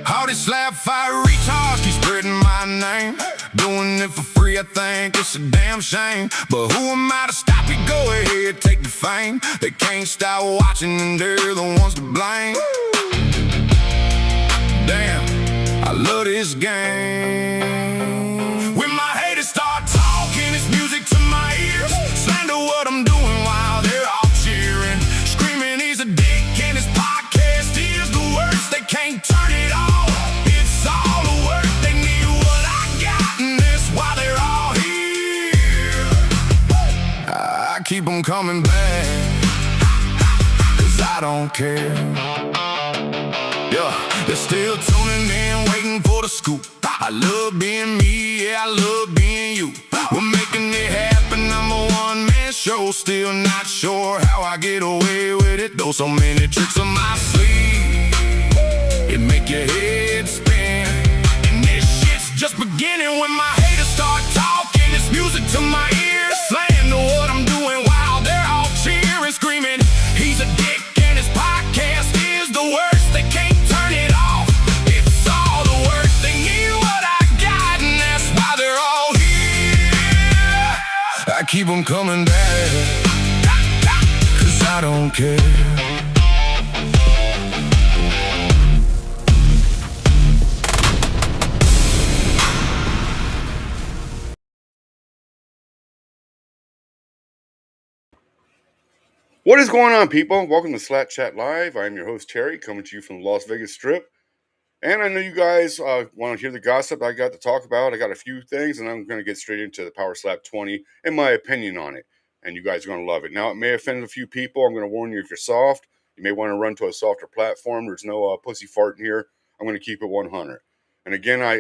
All this slap fire retards keep spreading my name. Doing it for free, I think it's a damn shame. But who am I to stop it? Go ahead, take the fame. They can't stop watching and they're the ones to blame. Damn, I love this game. When my haters start talking, it's music to my ears. Slander what I'm doing while they're all cheering. Screaming he's a dick and his podcast is the worst. They can't turn it off. It's all the work. They need what I got, and that's why they're all here. I keep them coming back, 'cause I don't care. Yeah, they're still tuning in, waiting for the scoop. I love being me, yeah, I love being you. We're making it happen, I'm a one-man show. Still not sure how I get away with it, though so many tricks on my sleeve. It make your head spin, and this shit's just beginning. When my haters start talking, it's music to my ears. Slander what I'm doing while they're all cheering, screaming he's a dick and his podcast is the worst. They can't turn it off. It's all the work. They need what I got, and that's why they're all here. I keep them coming back, 'cause I don't care. What is going on, people? Welcome to Slat Chat Live. I'm your host, Terry, coming to you from the Las Vegas Strip. And I know you guys want to hear the gossip I got to talk about. I got a few things, and I'm going to get straight into the Power Slap 20 and my opinion on it. And you guys are going to love it. Now, it may offend a few people. I'm going to warn you, if you're soft, you may want to run to a softer platform. There's no pussy fart in here. I'm going to keep it 100. And again, I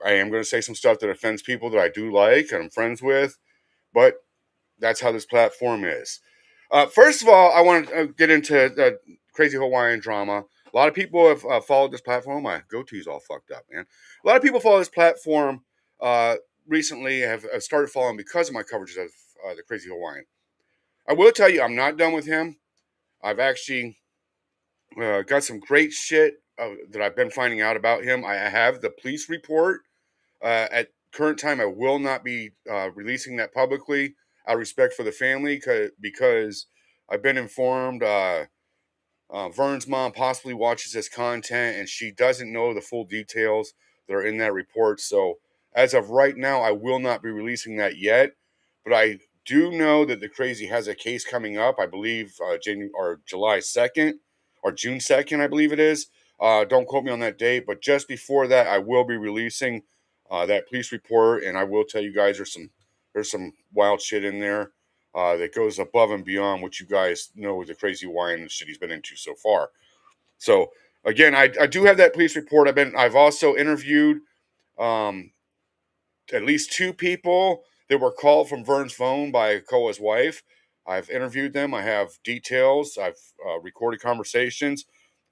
am going to say some stuff that offends people that I do like and I'm friends with. But that's how this platform is. First of all, I want to get into the Crazy Hawaiian drama. A lot of people have followed this platform. My goatee's all fucked up, man. A lot of people follow this platform recently, have started following because of my coverage of the Crazy Hawaiian. I will tell you, I'm not done with him. I've actually got some great shit that I've been finding out about him. I have the police report. At current time, I will not be releasing that publicly out of respect for the family, because I've been informed Vern's mom possibly watches this content and she doesn't know the full details that are in that report. So as of right now, I will not be releasing that yet. But I do know that the Crazy has a case coming up, I believe July 2nd or June 2nd, I believe it is. Don't quote me on that date, but just before that, I will be releasing that police report, and I will tell you guys there's some wild shit in there that goes above and beyond what you guys know with the Crazy Hawaiian and shit he's been into so far. So again, I do have that police report. I've also interviewed at least two people that were called from Vern's phone by Koa's wife. I've interviewed them. I have details. I've recorded conversations,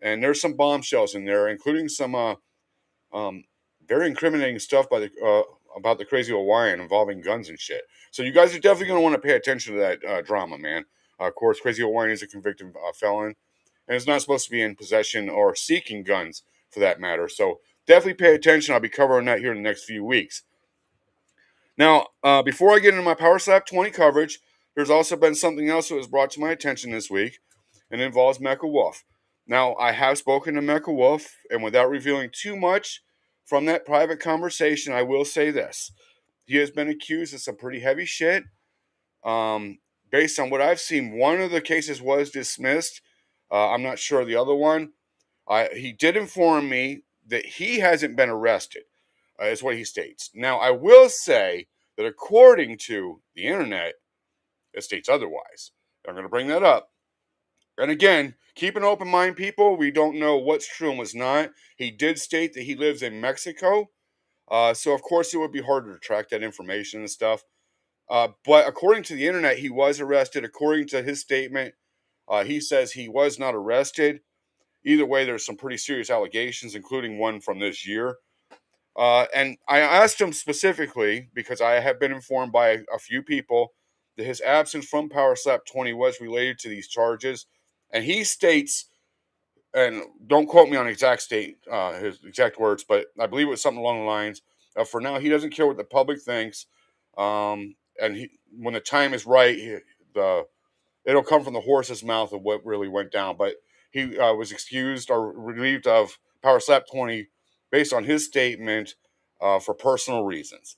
and there's some bombshells in there, including some very incriminating stuff about the Crazy Hawaiian involving guns and shit. So you guys are definitely going to want to pay attention to that drama, man. Of course, Crazy Hawaiian is a convicted felon, and is not supposed to be in possession or seeking guns for that matter. So definitely pay attention. I'll be covering that here in the next few weeks. Now, before I get into my Power Slap 20 coverage, there's also been something else that was brought to my attention this week, and it involves Mecha Wolf. Now, I have spoken to Mecha Wolf, and without revealing too much from that private conversation, I will say this. He has been accused of some pretty heavy shit. Based on what I've seen, one of the cases was dismissed. I'm not sure the other one. He did inform me that he hasn't been arrested, is what he states. Now, I will say that according to the internet, it states otherwise. I'm going to bring that up. And again, keep an open mind, people. We don't know what's true and what's not. He did state that he lives in Mexico. So, of course, it would be harder to track that information and stuff. But according to the internet, he was arrested. According to his statement, he says he was not arrested. Either way, there's some pretty serious allegations, including one from this year. And I asked him specifically, because I have been informed by a few people that his absence from Power Slap 20 was related to these charges. And he states and don't quote me on his exact words, but I believe it was something along the lines of, "For now, he doesn't care what the public thinks, and when the time is right, the it'll come from the horse's mouth of what really went down." But he was excused or relieved of Power Slap 20 based on his statement for personal reasons.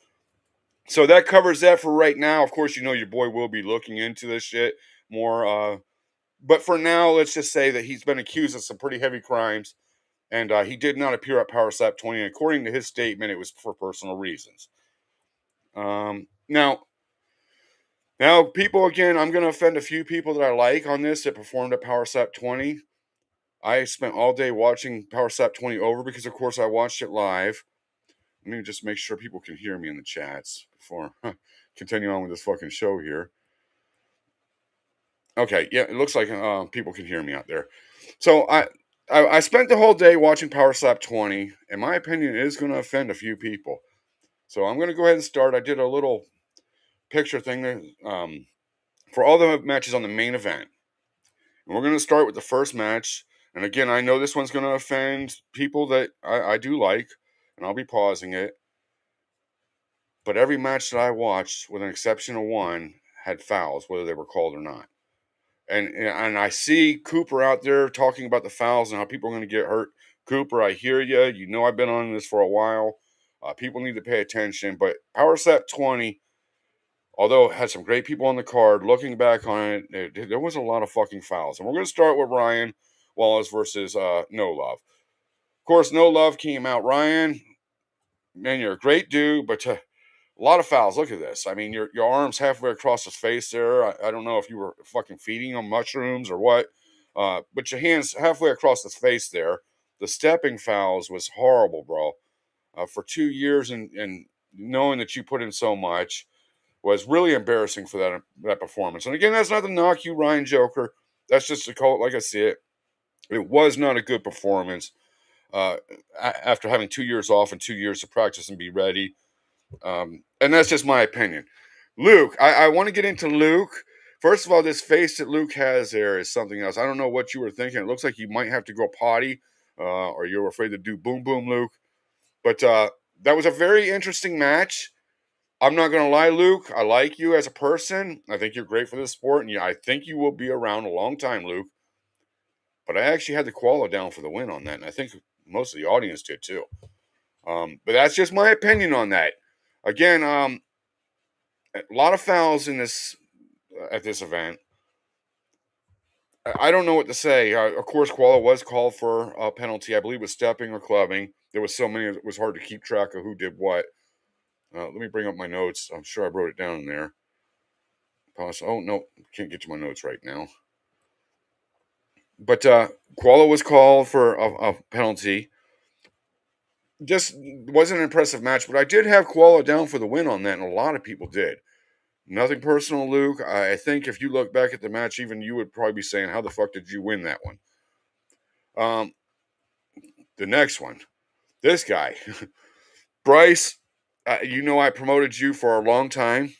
So that covers that for right now. Of course, your boy will be looking into this shit more. But for now, let's just say that he's been accused of some pretty heavy crimes, and he did not appear at Power Slap 20. And according to his statement, it was for personal reasons. Now, people, again, I'm going to offend a few people that I like on this that performed at Power Slap 20. I spent all day watching Power Slap 20 over because, of course, I watched it live. Let me just make sure people can hear me in the chats before continue on with this fucking show here. Okay, yeah, it looks like people can hear me out there. So I spent the whole day watching Power Slap 20. In my opinion, it is going to offend a few people. So I'm going to go ahead and start. I did a little picture thing there, for all the matches on the main event. And we're going to start with the first match. And again, I know this one's going to offend people that I do like, and I'll be pausing it. But every match that I watched, with an exception of one, had fouls, whether they were called or not. And I see Cooper out there talking about the fouls and how people are going to get hurt. Cooper, I hear you. You know I've been on this for a while. People need to pay attention. But Power Slap 20, although it had some great people on the card, looking back on it, there was a lot of fucking fouls. And we're going to start with Ryan Wallace versus No Love. Of course, No Love came out. Ryan, man, you're a great dude, but a lot of fouls. Look at this. I mean, your arm's halfway across his face there. I don't know if you were fucking feeding him mushrooms or what, but your hand's halfway across his face there. The stepping fouls was horrible, bro. For 2 years and knowing that you put in so much was really embarrassing for that performance. And again, that's not to knock you, Ryan Joker. That's just to call it like I see it. It was not a good performance. After having 2 years off and 2 years to practice and be ready. And that's just my opinion. Luke, I want to get into Luke. First of all, this face that Luke has there is something else. I don't know what you were thinking. It looks like you might have to go potty, or you're afraid to do boom boom, Luke. But that was a very interesting match. I'm not going to lie, Luke. I like you as a person. I think you're great for this sport, and I think you will be around a long time, Luke. But I actually had the Koala down for the win on that, and I think most of the audience did too. But that's just my opinion on that. Again, a lot of fouls in this at this event. I don't know what to say. Of course, Koala was called for a penalty. I believe it was stepping or clubbing. There was so many, it was hard to keep track of who did what. Let me bring up my notes. I'm sure I wrote it down in there. Oh, no. Can't get to my notes right now. But Koala was called for a penalty. Just wasn't an impressive match, but I did have Koala down for the win on that, and a lot of people did. Nothing personal, Luke. I think if you look back at the match, even you would probably be saying, how the fuck did you win that one? The next one. This guy. Bryce, I promoted you for a long time.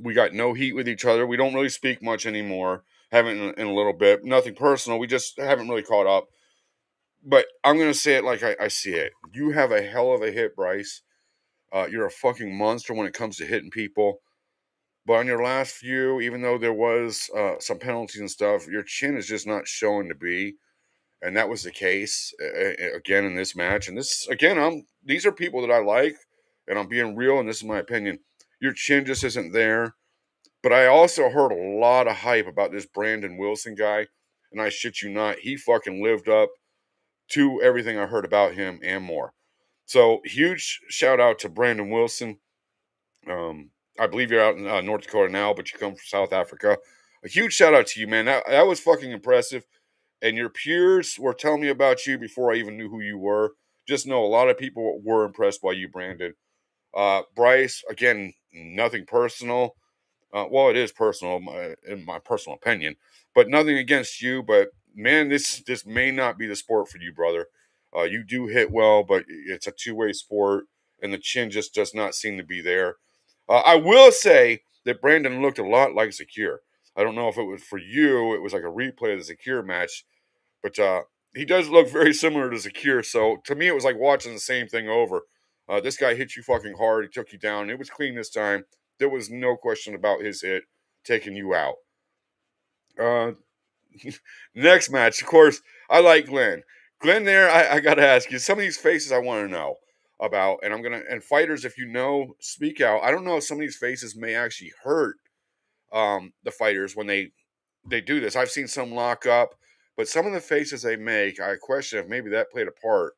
We got no heat with each other. We don't really speak much anymore. Haven't in a little bit. Nothing personal. We just haven't really caught up. But I'm going to say it like I see it. You have a hell of a hit, Bryce. You're a fucking monster when it comes to hitting people. But on your last few, even though there was some penalties and stuff, your chin is just not showing to be. And that was the case again in this match. And this, again, these are people that I like, and I'm being real, and this is my opinion. Your chin just isn't there. But I also heard a lot of hype about this Brandon Wilson guy, and I shit you not, he fucking lived up to everything I heard about him and more. So huge shout out to Brandon Wilson. I believe you're out in North Dakota now, but you come from South Africa. A huge shout out to you, man. That was fucking impressive. And your peers were telling me about you before I even knew who you were. Just know a lot of people were impressed by you, Brandon. Bryce, again, nothing personal. Well, it is personal, in my personal opinion, but nothing against you. But man, this may not be the sport for you, brother. You do hit well, but it's a two-way sport, and the chin just does not seem to be there. I will say that Brandon looked a lot like Zakir. I don't know if it was for you. It was like a replay of the Zakir match, but he does look very similar to Zakir. So to me, it was like watching the same thing over. This guy hit you fucking hard. He took you down. It was clean this time. There was no question about his hit taking you out. Uh, Next match, of course, I like Glenn. Glenn, there, I gotta ask you. Some of these faces I want to know about, and and fighters, if you know, speak out. I don't know if some of these faces may actually hurt the fighters when they do this. I've seen some lock up, but some of the faces they make, I question if maybe that played a part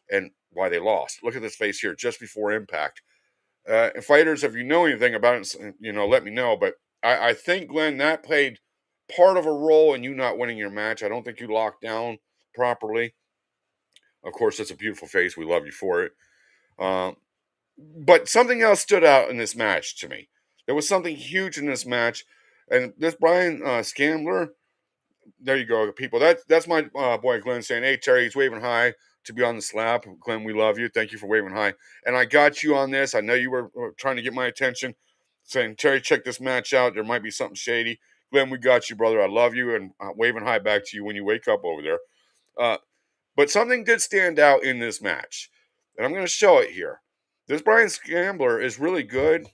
and why they lost. Look at this face here, just before impact. And fighters, if you know anything about it, let me know. But I think Glenn, that played part of a role in you not winning your match. I don't think you locked down properly. Of course, that's a beautiful face. We love you for it. Um, but something else stood out in this match to me. There was something huge in this match, and this Brian Scambler. There you go, people. That's my boy Glenn saying, "Hey Terry, he's waving high to be on the slap." Glenn, we love you. Thank you for waving high. And I got you on this. I know you were trying to get my attention, saying, "Terry, check this match out. There might be something shady." Glenn, we got you, brother. I love you, and waving high back to you when you wake up over there. Uh, but something did stand out in this match, and I'm going to show it here. This Brian Scambler is really good,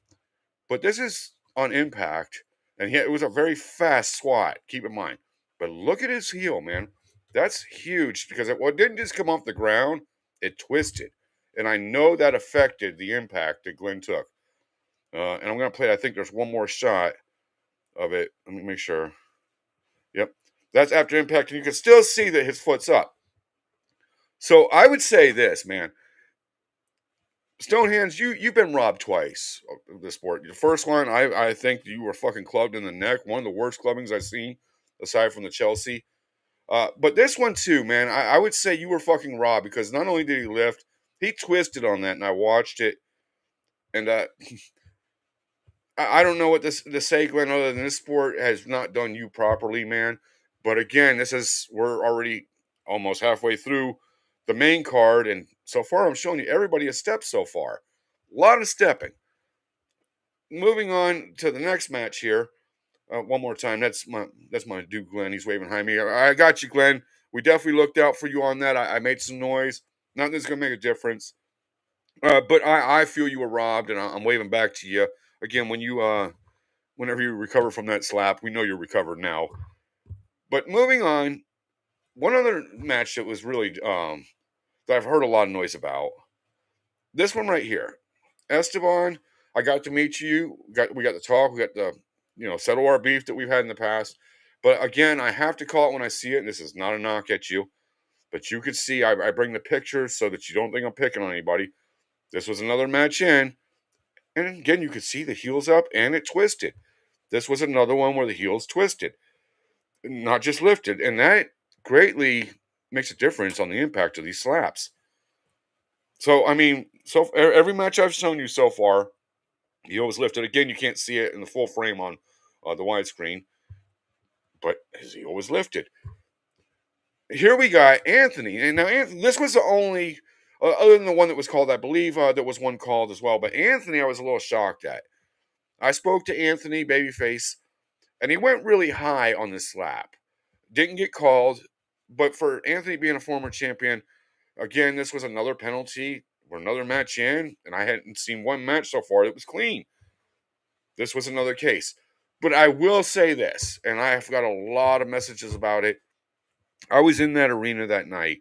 but this is on impact, and it was a very fast swat. Keep in mind, but look at his heel, man. That's huge because it didn't just come off the ground; it twisted, and I know that affected the impact that Glenn took. And I'm going to play it. I think there's one more shot of it. Let me make sure. Yep, that's after impact, and you can still see that his foot's up. So I would say this, man. Stonehands, you've been robbed twice of the sport. The first one, I think you were fucking clubbed in the neck. One of the worst clubbings I've seen, aside from the Chelsea. But this one too, man, I would say you were fucking robbed because not only did he lift, he twisted on that, and I watched it. And I don't know what to say, Glenn, other than this sport has not done you properly, man. But again, we're already almost halfway through the main card, and so far I'm showing you everybody has stepped so far. A lot of stepping. Moving on to the next match here. One more time. That's my dude, Glenn. He's waving behind me. I got you, Glenn. We definitely looked out for you on that. I made some noise. Nothing that's gonna make a difference. But I feel you were robbed, and I'm waving back to you again. Whenever you recover from that slap, we know you're recovered now. But moving on, one other match that was really that I've heard a lot of noise about. This one right here, Esteban. I got to meet you. We got to talk. We got to settle our beef that we've had in the past. But again, I have to call it when I see it. And this is not a knock at you, but you could see I bring the pictures so that you don't think I'm picking on anybody. This was another match in, and again you could see the heels up and it twisted. This was another one where the heels twisted, not just lifted, and that greatly makes a difference on the impact of these slaps. So I mean, every match I've shown you so far, he always lifted. Again, you can't see it in the full frame on the widescreen, but he always lifted. Here we got Anthony, and now Anthony. This was the only, other than the one that was called, I believe there was one called as well. But Anthony, I was a little shocked at. I spoke to Anthony Babyface, and he went really high on this slap. Didn't get called, but for Anthony being a former champion, again, this was another penalty. We're another match in, and I hadn't seen one match so far that was clean. This was another case. But I will say this, and I've got a lot of messages about it. I was in that arena that night.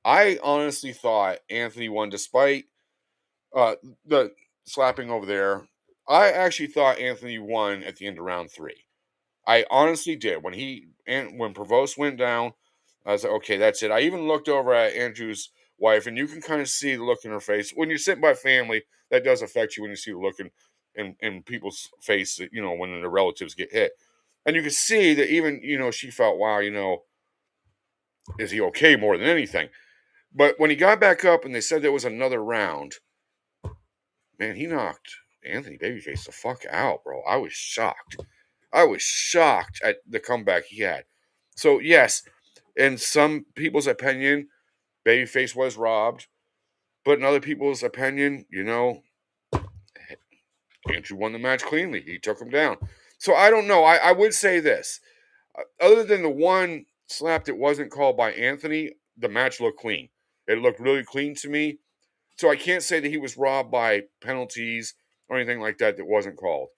I honestly thought Anthony won despite the slapping over there. I actually thought Anthony won at the end of round 3. I honestly did. When Provost went down, I was like, okay, that's it. I even looked over at Andrew's wife, and you can kind of see the look in her face. When you're sitting by family, that does affect you when you see the look in people's face, when their relatives get hit. And you can see that even, she felt, wow, is he okay more than anything? But when he got back up and they said there was another round, man, he knocked Anthony Babyface the fuck out, bro. I was shocked. I was shocked at the comeback he had. So, yes, in some people's opinion, Babyface was robbed. But in other people's opinion, Andrew won the match cleanly. He took him down. So, I don't know. I would say this. Other than the one slap that wasn't called by Anthony, the match looked clean. It looked really clean to me. So I can't say that he was robbed by penalties or anything like that that wasn't called.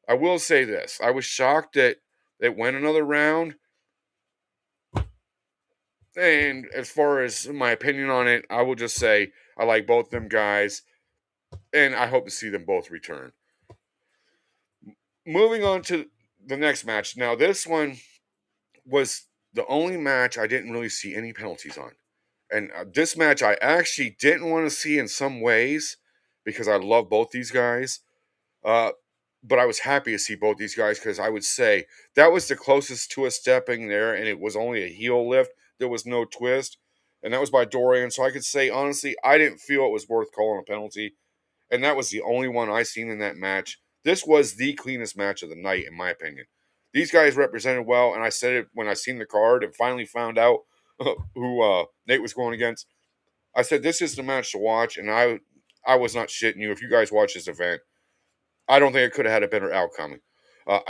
I will say this. I was shocked that it went another round. And as far as my opinion on it, I will just say I like both them guys, and I hope to see them both return. Moving on to the next match. Now, this one was the only match I didn't really see any penalties on. And this match I actually didn't want to see in some ways because I love both these guys. Uh, but I was happy to see both these guys because I would say that was the closest to a stepping there, and it was only a heel lift. There was no twist, and that was by Dorian. So I could say honestly, I didn't feel it was worth calling a penalty, and that was the only one I seen in that match. This was the cleanest match of the night, in my opinion. These guys represented well, and I said it when I seen the card and finally found out who Nate was going against. I said this is the match to watch, and I was not shitting you. If you guys watch this event, I don't think it could have had a better outcome.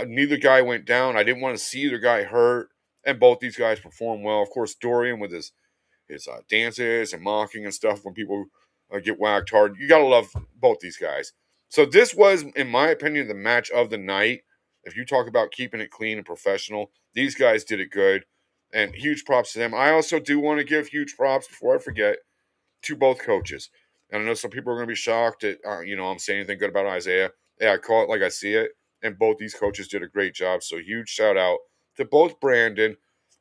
Neither guy went down. I didn't want to see either guy hurt, and both these guys performed well. Of course, Dorian with his dances and mocking and stuff when people get whacked hard. You gotta love both these guys. So this was, in my opinion, the match of the night. If you talk about keeping it clean and professional, these guys did it good, and huge props to them. I also do want to give huge props before I forget to both coaches. And I know some people are going to be shocked that I'm saying anything good about Isaiah. Yeah, I call it like I see it, and both these coaches did a great job. So huge shout out to both Brandon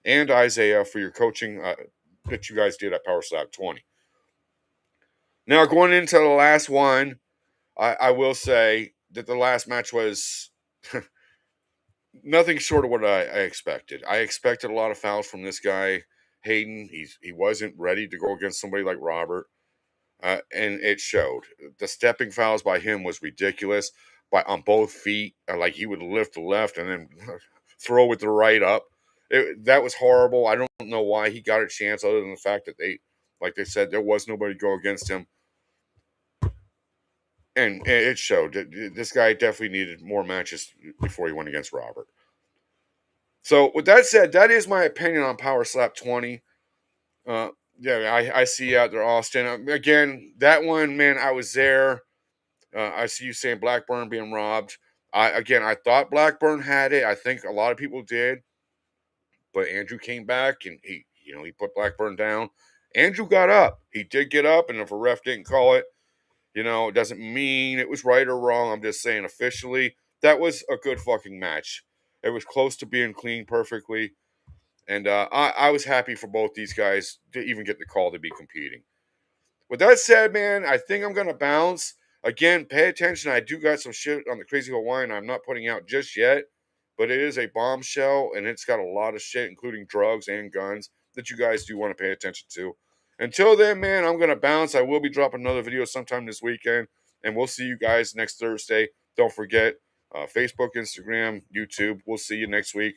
and Isaiah for your coaching that you guys did at Power Slap 20. Now going into the last one, I will say that the last match was nothing short of what I expected. I expected a lot of fouls from this guy, Hayden. He wasn't ready to go against somebody like Robert. And it showed. The stepping fouls by him was ridiculous. On both feet, like he would lift the left and then throw with the right up. That was horrible. I don't know why he got a chance, other than the fact that like they said, there was nobody to go against him, and it showed. This guy definitely needed more matches before he went against Robert. So, with that said, that is my opinion on Power Slap 20. Yeah, I see you out there, Austin. Again, that one, man, I was there. I see you saying Blackburn being robbed. I thought Blackburn had it. I think a lot of people did, but Andrew came back and he put Blackburn down. Andrew got up. He did get up, and if a ref didn't call it, it doesn't mean it was right or wrong. I'm just saying officially that was a good fucking match. It was close to being clean perfectly. And I was happy for both these guys to even get the call to be competing. With that said, man, I think I'm going to bounce. Again, pay attention. I do got some shit on the Crazy Hawaiian I'm not putting out just yet, but it is a bombshell, and it's got a lot of shit, including drugs and guns, that you guys do want to pay attention to. Until then, man, I'm going to bounce. I will be dropping another video sometime this weekend, and we'll see you guys next Thursday. Don't forget, Facebook, Instagram, YouTube. We'll see you next week.